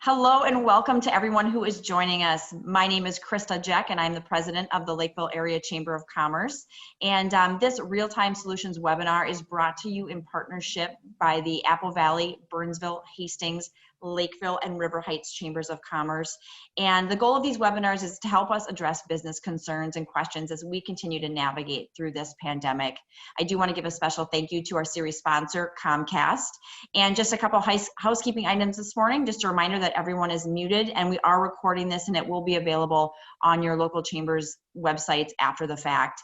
Hello and welcome to everyone who is joining us. My name is Krista Jack and I'm the president of the Lakeville Area Chamber of Commerce. And this Real-Time Solutions webinar is brought to you in partnership by the Apple Valley, Burnsville, Hastings, Lakeville, and River Heights Chambers of Commerce. And the goal of these webinars is to help us address business concerns and questions as we continue to navigate through this pandemic. I do want to give a special thank you to our series sponsor, Comcast. And just a couple housekeeping items this morning. Just a reminder that everyone is muted and we are recording this and it will be available on your local chambers websites after the fact.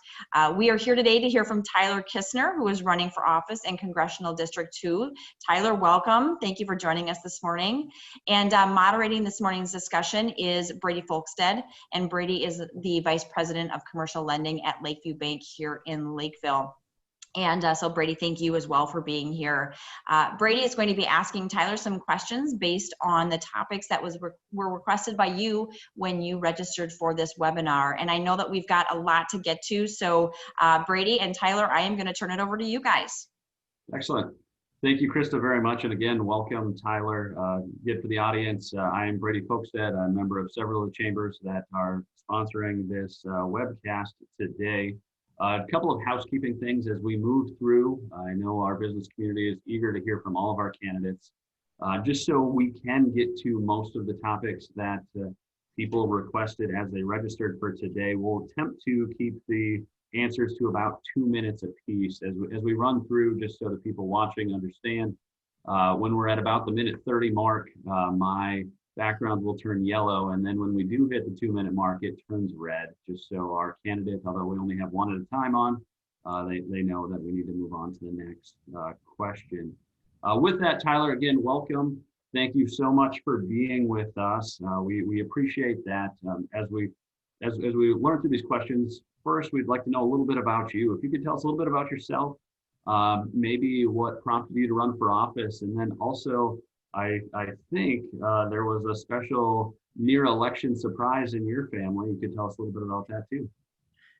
We are here today to hear from Tyler Kristner, who is running for office in Congressional District 2. Tyler, welcome. Thank you for joining us this morning. And moderating this morning's discussion is Brady Folkstead, and Brady is the Vice President of Commercial Lending at Lakeview Bank here in Lakeville. And so Brady, thank you as well for being here. Brady is going to be asking Tyler some questions based on the topics that were requested by you when you registered for this webinar. And I know that we've got a lot to get to. So Brady and Tyler, I am going to turn it over to you guys. Excellent. Thank you, Krista, very much. And again, welcome, Tyler. Again, for the audience, I am Brady Folkstead. I'm a member of several of the chambers that are sponsoring this webcast today. A couple of housekeeping things as we move through. I know our business community is eager to hear from all of our candidates. Just so we can get to most of the topics that people requested as they registered for today, we'll attempt to keep the answers to about 2 minutes apiece as we run through, just so the people watching understand. When we're at about the minute 30 mark, my background will turn yellow, and then when we do hit the 2 minute mark, it turns red, just so our candidates, although we only have one at a time on, they know that we need to move on to the next question. With that, Tyler, again, welcome. Thank you so much for being with us. We appreciate that. As we learn through these questions, first, we'd like to know a little bit about you. If you could tell us a little bit about yourself, maybe what prompted you to run for office, and then also, I think there was a special near election surprise in your family. You could tell us a little bit about that too.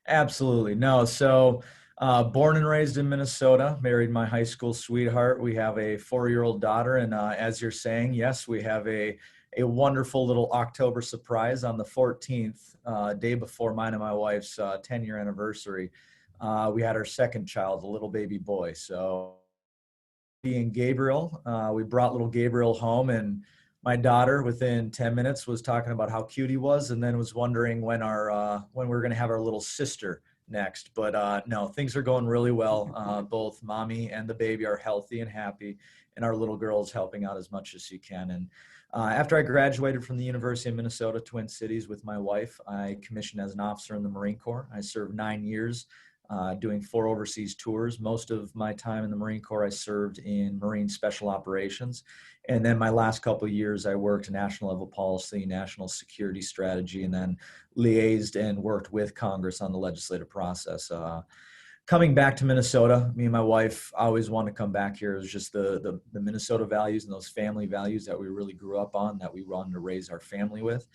Absolutely. No. So born and raised in Minnesota, married my high school sweetheart. We have a 4-year-old daughter. And as you're saying, yes, we have a wonderful little October surprise on the 14th, day before mine and my wife's 10-year anniversary. We had our second child, a little baby boy. So being Gabriel, we brought little Gabriel home, and my daughter within 10 minutes was talking about how cute he was, and then was wondering when we were going to have our little sister next. But no, things are going really well. Both mommy and the baby are healthy and happy, and our little girl is helping out as much as she can. And after I graduated from the University of Minnesota, Twin Cities, with my wife, I commissioned as an officer in the Marine Corps. I served 9 years. Doing 4 overseas tours. Most of my time in the Marine Corps, I served in Marine Special Operations. And then my last couple of years, I worked national level policy, national security strategy, and then liaised and worked with Congress on the legislative process. Coming back to Minnesota, me and my wife always wanted to come back here. It was just the Minnesota values and those family values that we really grew up on, that we wanted to raise our family with.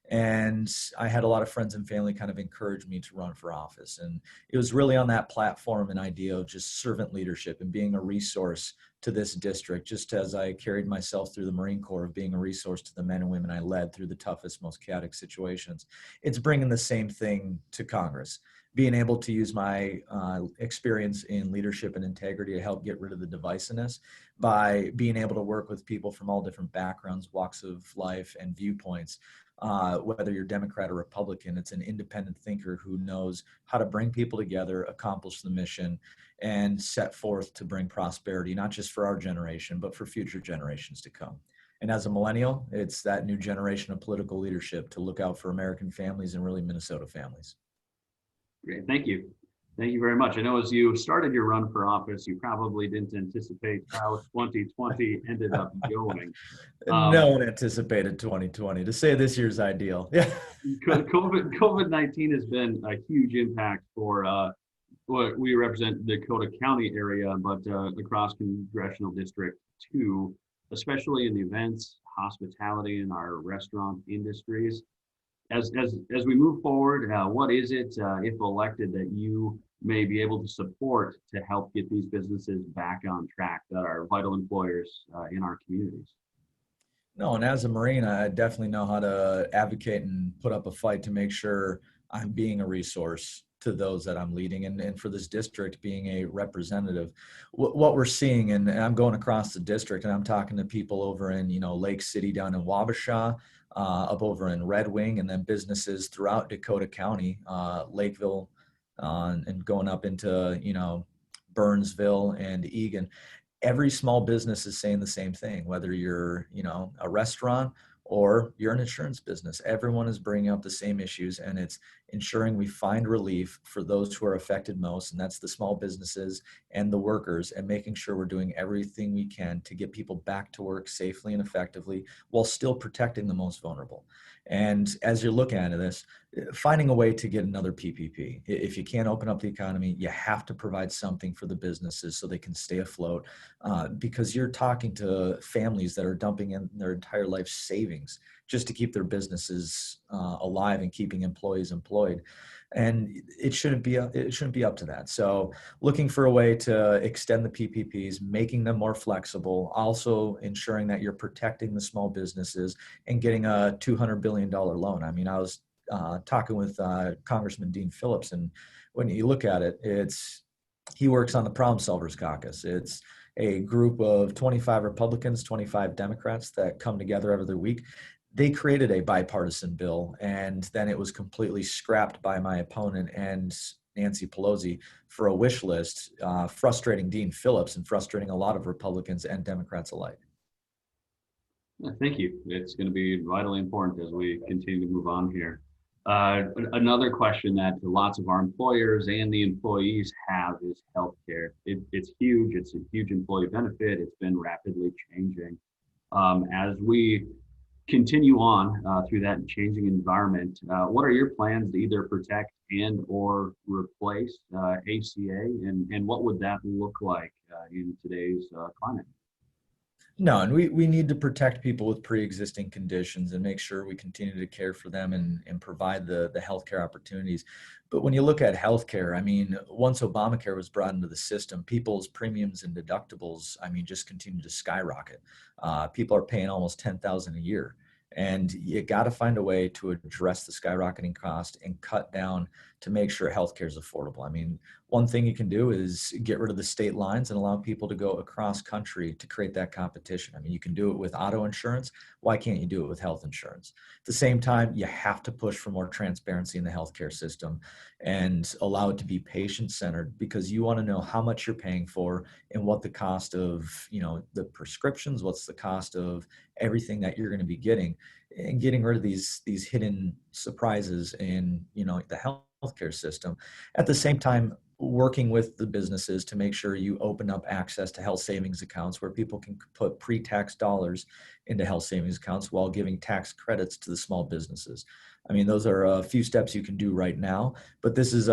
And I had a lot of friends and family kind of encourage me to run for office. And it was really on that platform an idea of just servant leadership and being a resource to this district, just as I carried myself through the Marine Corps, of being a resource to the men and women I led through the toughest, most chaotic situations. It's bringing the same thing to Congress, being able to use my experience in leadership and integrity to help get rid of the divisiveness by being able to work with people from all different backgrounds, walks of life, and viewpoints. Whether you're Democrat or Republican, it's an independent thinker who knows how to bring people together, accomplish the mission, and set forth to bring prosperity, not just for our generation, but for future generations to come. And as a millennial, it's that new generation of political leadership to look out for American families and really Minnesota families. Great, thank you. Thank you very much. I know as you started your run for office, you probably didn't anticipate how 2020 ended up going. No one anticipated 2020. To say this year's ideal. Yeah. COVID-19 has been a huge impact for what we represent, the Dakota County area, but across Congressional District 2, especially in the events, hospitality, and our restaurant industries. As we move forward, what is it, if elected, that you may be able to support to help get these businesses back on track that are vital employers in our communities? No, and as a Marine, I definitely know how to advocate and put up a fight to make sure I'm being a resource to those that I'm leading, and for this district being a representative. What we're seeing, and I'm going across the district and I'm talking to people over in, Lake City down in Wabasha, up over in Red Wing, and then businesses throughout Dakota County, Lakeville, and going up into, Burnsville and Egan. Every small business is saying the same thing, whether you're, a restaurant or you're an insurance business. Everyone is bringing up the same issues, and it's ensuring we find relief for those who are affected most, and that's the small businesses and the workers, and making sure we're doing everything we can to get people back to work safely and effectively while still protecting the most vulnerable. And as you're looking at this, finding a way to get another PPP. If you can't open up the economy, you have to provide something for the businesses so they can stay afloat, because you're talking to families that are dumping in their entire life savings just to keep their businesses alive and keeping employees employed. And it shouldn't be up to that. So looking for a way to extend the PPPs, making them more flexible, also ensuring that you're protecting the small businesses and getting a $200 billion loan. I mean, I was talking with Congressman Dean Phillips, and when you look at it, he works on the Problem Solvers Caucus. It's a group of 25 Republicans, 25 Democrats that come together every week. They created a bipartisan bill, and then it was completely scrapped by my opponent and Nancy Pelosi for a wish list, frustrating Dean Phillips and frustrating a lot of Republicans and Democrats alike. Thank you. It's going to be vitally important as we continue to move on here. Another question that lots of our employers and the employees have is healthcare. It's huge. It's a huge employee benefit. It's been rapidly changing. As we continue on through that changing environment, what are your plans to either protect and or replace ACA, and what would that look like in today's climate? No, and we need to protect people with pre-existing conditions and make sure we continue to care for them and provide the healthcare opportunities. But when you look at healthcare, I mean, once Obamacare was brought into the system, people's premiums and deductibles, I mean, just continue to skyrocket. People are paying almost $10,000 a year. And you got to find a way to address the skyrocketing cost and cut down to make sure healthcare is affordable. I mean, one thing you can do is get rid of the state lines and allow people to go across country to create that competition. I mean, you can do it with auto insurance. Why can't you do it with health insurance? At the same time, you have to push for more transparency in the healthcare system and allow it to be patient-centered, because you want to know how much you're paying for and what the cost of, the prescriptions, what's the cost of everything that you're going to be getting, and getting rid of these hidden surprises in, the healthcare system. At the same time, working with the businesses to make sure you open up access to health savings accounts where people can put pre-tax dollars into health savings accounts while giving tax credits to the small businesses. I mean, those are a few steps you can do right now, but this is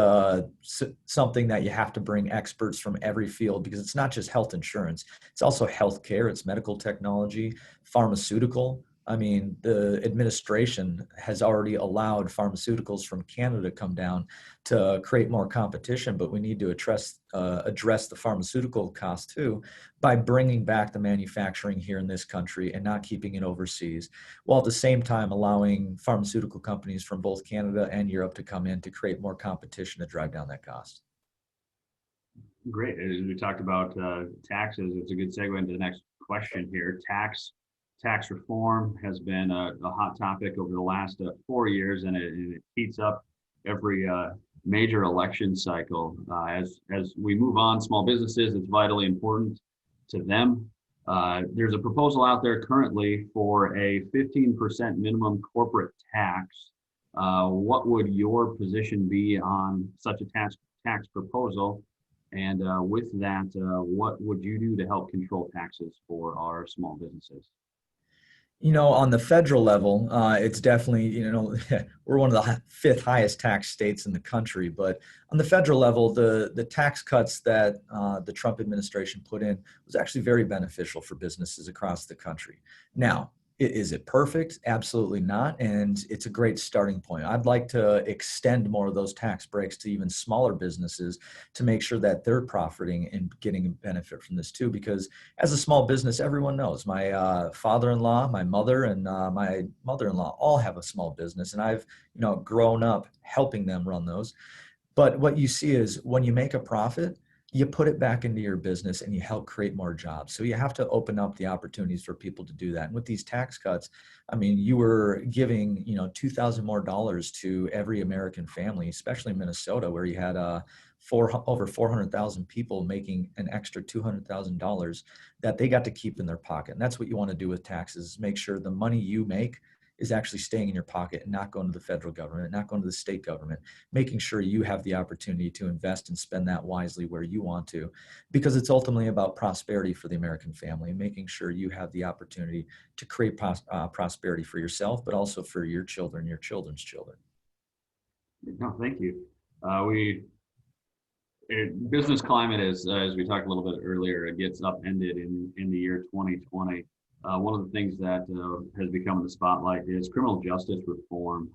something that you have to bring experts from every field, because it's not just health insurance. It's also healthcare, it's medical technology, pharmaceutical. I mean, the administration has already allowed pharmaceuticals from Canada to come down to create more competition, but we need to address the pharmaceutical cost too by bringing back the manufacturing here in this country and not keeping it overseas, while at the same time allowing pharmaceutical companies from both Canada and Europe to come in to create more competition to drive down that cost. Great. As we talked about taxes, it's a good segue into the next question here. Tax reform has been a hot topic over the last 4 years, and it heats up every major election cycle. As we move on, small businesses, it's vitally important to them. There's a proposal out there currently for a 15% minimum corporate tax. What would your position be on such a tax proposal? And with that, what would you do to help control taxes for our small businesses? On the federal level, it's definitely, we're one of the fifth highest tax states in the country. But on the federal level, the tax cuts that the Trump administration put in was actually very beneficial for businesses across the country. Now, Is it perfect? Absolutely not. And it's a great starting point. I'd like to extend more of those tax breaks to even smaller businesses to make sure that they're profiting and getting a benefit from this too. Because as a small business, everyone knows my father-in-law, my mother, and my mother-in-law all have a small business, and I've grown up helping them run those. But what you see is when you make a profit, you put it back into your business and you help create more jobs. So you have to open up the opportunities for people to do that. And with these tax cuts, I mean, you were giving, $2,000 more to every American family, especially in Minnesota, where you had over 400,000 people making an extra $200,000 that they got to keep in their pocket. And that's what you want to do with taxes, make sure the money you make is actually staying in your pocket and not going to the federal government, not going to the state government, making sure you have the opportunity to invest and spend that wisely where you want to, because it's ultimately about prosperity for the American family and making sure you have the opportunity to create prosperity for yourself, but also for your children, your children's children. No, thank you. Business climate is, as we talked a little bit earlier, it gets upended in the year 2020. One of the things that has become in the spotlight is criminal justice reform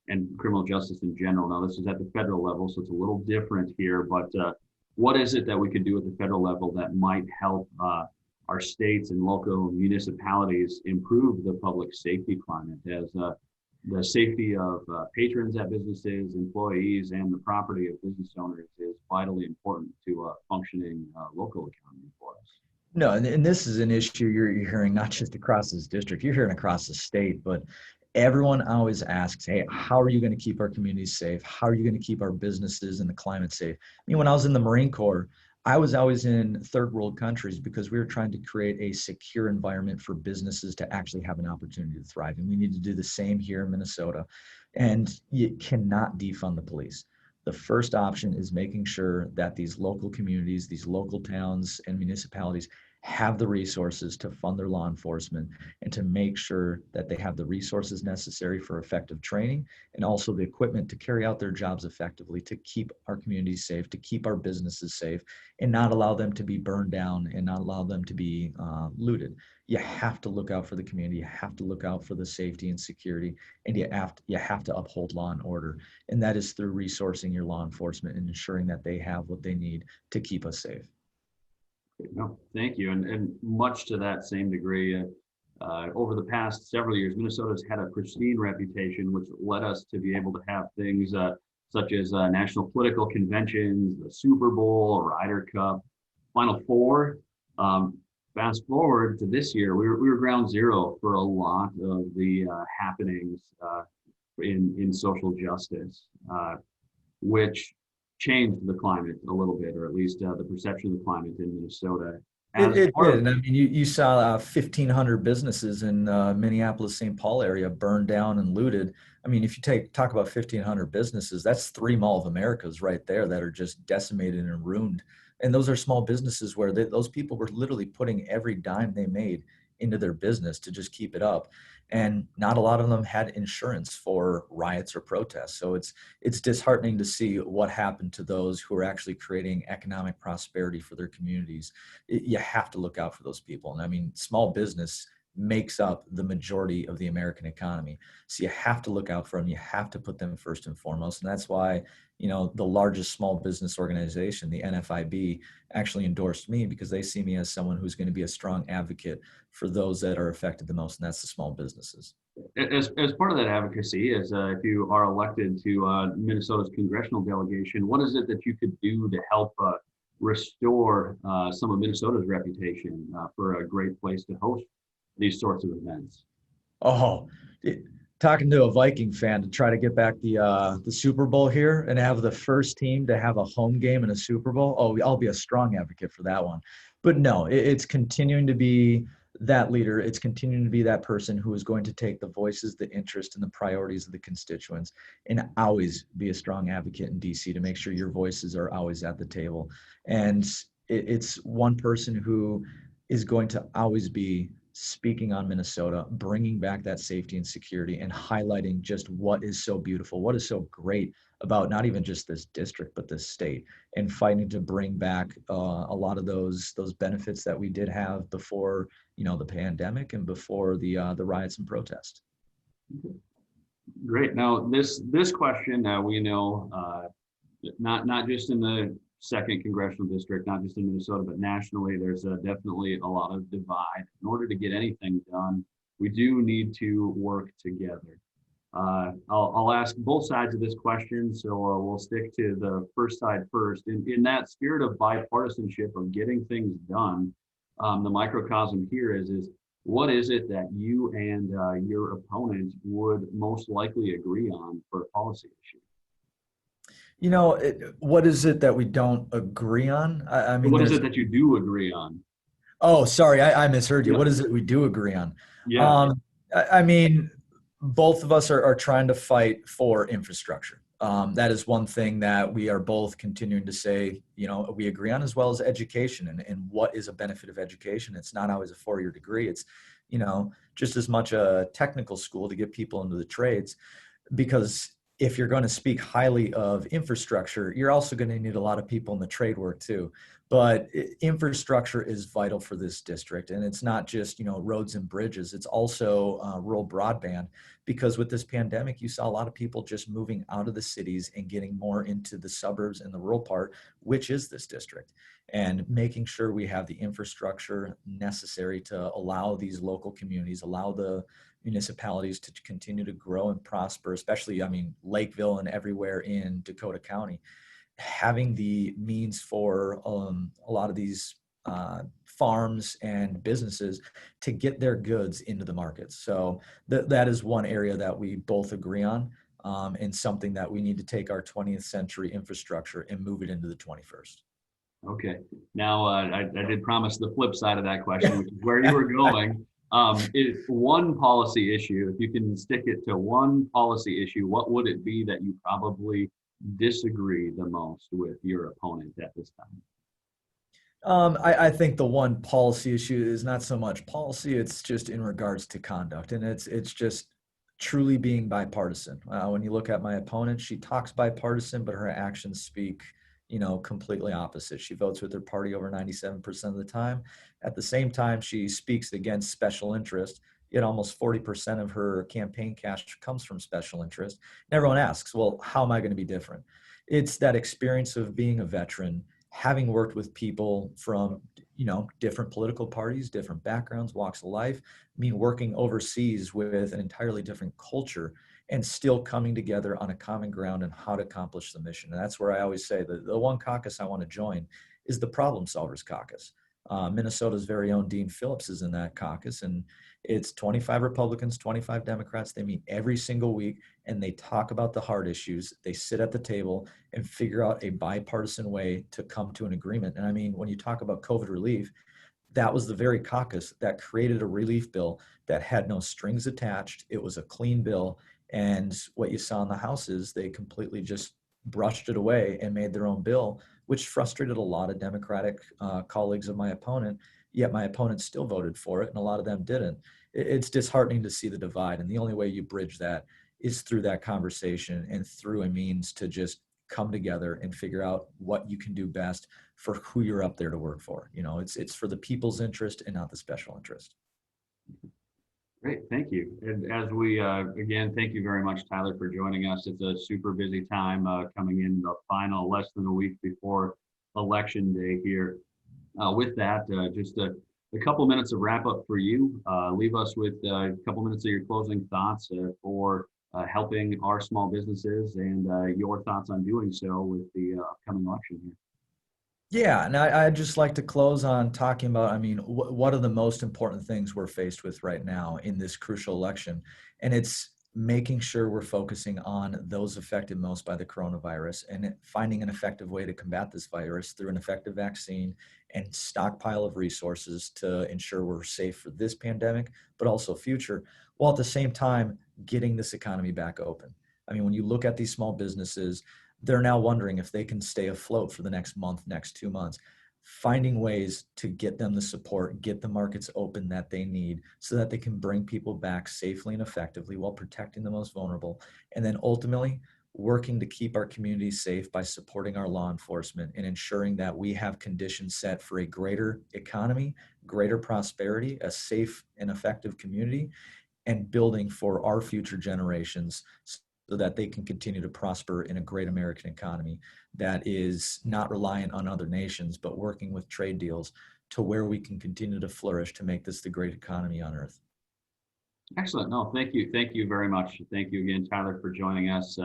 and criminal justice in general. Now, this is at the federal level, so it's a little different here, but what is it that we could do at the federal level that might help our states and local municipalities improve the public safety climate, as the safety of patrons at businesses, employees, and the property of business owners is vitally important to a functioning local economy for us? No, and this is an issue you're hearing not just across this district, you're hearing across the state, but everyone always asks, hey, how are you going to keep our communities safe? How are you going to keep our businesses and the climate safe? I mean, when I was in the Marine Corps, I was always in third world countries because we were trying to create a secure environment for businesses to actually have an opportunity to thrive. And we need to do the same here in Minnesota. And you cannot defund the police. The first option is making sure that these local communities, these local towns and municipalities have the resources to fund their law enforcement and to make sure that they have the resources necessary for effective training and also the equipment to carry out their jobs effectively, to keep our communities safe, to keep our businesses safe, and not allow them to be burned down and not allow them to be looted. You have to look out for the community. You have to look out for the safety and security, and you have to uphold law and order. And that is through resourcing your law enforcement and ensuring that they have what they need to keep us safe. No, thank you. And much to that same degree, over the past several years, Minnesota's had a pristine reputation, which led us to be able to have things such as national political conventions, the Super Bowl, Ryder Cup, Final Four. Fast forward to this year, we were ground zero for a lot of the happenings in social justice, which changed the climate a little bit, or at least the perception of the climate in Minnesota. It did. And I mean, you saw 1,500 businesses in Minneapolis, St. Paul area burned down and looted. I mean, if you talk about 1,500 businesses, that's 3 Mall of Americas right there that are just decimated and ruined. And those are small businesses where those people were literally putting every dime they made into their business to just keep it up. And not a lot of them had insurance for riots or protests. So it's disheartening to see what happened to those who are actually creating economic prosperity for their communities. You have to look out for those people. And I mean, small business makes up the majority of the American economy. So you have to look out for them. You have to put them first and foremost. And that's why, the largest small business organization, the NFIB, actually endorsed me because they see me as someone who's going to be a strong advocate for those that are affected the most, and that's the small businesses. As part of that advocacy, as if you are elected to Minnesota's congressional delegation, what is it that you could do to help restore some of Minnesota's reputation for a great place to host these sorts of events? Talking to a Viking fan to try to get back the Super Bowl here and have the first team to have a home game in a Super Bowl. I'll be a strong advocate for that one. But no, it's continuing to be that leader. It's continuing to be that person who is going to take the voices, the interest, and the priorities of the constituents and always be a strong advocate in DC to make sure your voices are always at the table. And it's one person who is going to always be speaking on Minnesota, bringing back that safety and security and highlighting just what is so beautiful, what is so great about not even just this district, but this state, and fighting to bring back a lot of those benefits that we did have before the pandemic and before the riots and protests. Great. Now, this question, we know, not just in the second congressional district, not just in Minnesota, but nationally, there's definitely a lot of divide. In order to get anything done, we do need to work together. I'll ask both sides of this question, so we'll stick to the first side first. In that spirit of bipartisanship of getting things done, the microcosm here is what is it that you and your opponent would most likely agree on for a policy issue? What is it that we don't agree on? I mean, what is it that you do agree on? Oh, sorry, I misheard you. Yeah. What is it we do agree on? Yeah. I mean, both of us are trying to fight for infrastructure. That is one thing that we are both continuing to say, we agree on, as well as education and what is a benefit of education. It's not always a four-year degree. It's, just as much a technical school to get people into the trades, because if you're going to speak highly of infrastructure, you're also going to need a lot of people in the trade work too. But infrastructure is vital for this district. And it's not just, roads and bridges. It's also rural broadband, because with this pandemic, you saw a lot of people just moving out of the cities and getting more into the suburbs and the rural part, which is this district, and making sure we have the infrastructure necessary to allow these local communities, allow the municipalities to continue to grow and prosper, especially, Lakeville and everywhere in Dakota County. Having the means for a lot of these farms and businesses to get their goods into the markets. So that is one area that we both agree on, and something that we need to take our 20th century infrastructure and move it into the 21st. Okay. Now, I did promise the flip side of that question, which is where you were going. Is one policy issue, if you can stick it to one policy issue, what would it be that you probably disagree the most with your opponent at this time? I think the one policy issue is not so much policy, it's just in regards to conduct. And it's just truly being bipartisan. When you look at my opponent, she talks bipartisan, but her actions speak completely opposite. She votes with her party over 97% of the time. At the same time, she speaks against special interest, yet almost 40% of her campaign cash comes from special interest. And everyone asks, well, how am I going to be different? It's that experience of being a veteran, having worked with people from, different political parties, different backgrounds, walks of life, working overseas with an entirely different culture, and still coming together on a common ground on how to accomplish the mission. And that's where I always say that the one caucus I want to join is the Problem Solvers Caucus. Minnesota's very own Dean Phillips is in that caucus, and it's 25 Republicans, 25 Democrats. They meet every single week and they talk about the hard issues. They sit at the table and figure out a bipartisan way to come to an agreement. And when you talk about COVID relief, that was the very caucus that created a relief bill that had no strings attached. It was a clean bill. And what you saw in the House is they completely just brushed it away and made their own bill, which frustrated a lot of Democratic colleagues of my opponent, yet my opponent still voted for it and a lot of them didn't. It's disheartening to see the divide. And the only way you bridge that is through that conversation and through a means to just come together and figure out what you can do best for who you're up there to work for. It's for the people's interest and not the special interest. Great, thank you. And as we, again, thank you very much, Tyler, for joining us. It's a super busy time coming in the final less than a week before Election Day here. With that, just a couple minutes of wrap up for you. Leave us with a couple minutes of your closing thoughts for helping our small businesses and your thoughts on doing so with the upcoming election here. Yeah, and I'd just like to close on talking about, what are the most important things we're faced with right now in this crucial election? And it's making sure we're focusing on those affected most by the coronavirus and finding an effective way to combat this virus through an effective vaccine and stockpile of resources to ensure we're safe for this pandemic, but also future, while at the same time getting this economy back open. When you look at these small businesses, they're now wondering if they can stay afloat for the next month, next 2 months, finding ways to get them the support, get the markets open that they need so that they can bring people back safely and effectively while protecting the most vulnerable. And then ultimately, working to keep our communities safe by supporting our law enforcement and ensuring that we have conditions set for a greater economy, greater prosperity, a safe and effective community, and building for our future generations so that they can continue to prosper in a great American economy that is not reliant on other nations, but working with trade deals to where we can continue to flourish to make this the great economy on earth. Excellent. No, thank you. Thank you very much. Thank you again, Tyler, for joining us.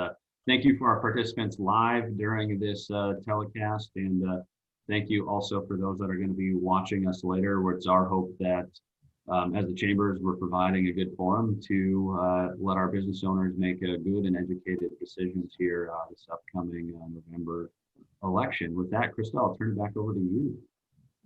Thank you for our participants live during this telecast. And thank you also for those that are going to be watching us later, where it's our hope that as the chambers, we're providing a good forum to let our business owners make a good and educated decisions here this upcoming November election. With that, Krista, I'll turn it back over to you.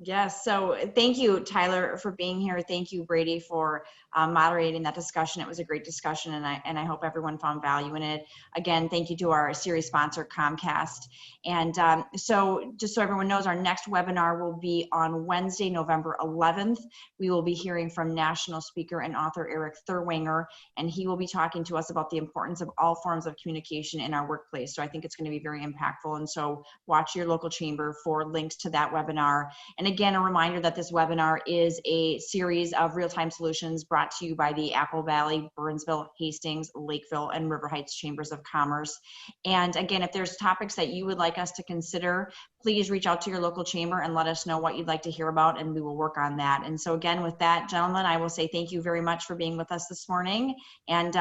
Yes, so thank you, Tyler, for being here. Thank you, Brady, for moderating that discussion. It was a great discussion, and I hope everyone found value in it. Again, thank you to our series sponsor, Comcast. And so just so everyone knows, our next webinar will be on Wednesday, November 11th. We will be hearing from national speaker and author Eric Thurwanger, and he will be talking to us about the importance of all forms of communication in our workplace. So I think it's going to be very impactful. And so watch your local chamber for links to that webinar. And again, a reminder that this webinar is a series of real-time solutions brought to you by the Apple Valley, Burnsville, Hastings, Lakeville, and River Heights Chambers of Commerce. And again, if there's topics that you would like us to consider, please reach out to your local chamber and let us know what you'd like to hear about, and we will work on that. And so again, with that, gentlemen, I will say thank you very much for being with us this morning. And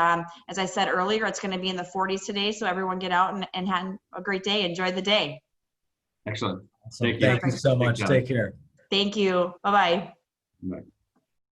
as I said earlier, it's going to be in the 40s today, so everyone get out and have a great day. Enjoy the day. Excellent. Thank you so much. Take care. Thank you. Bye-bye. Bye.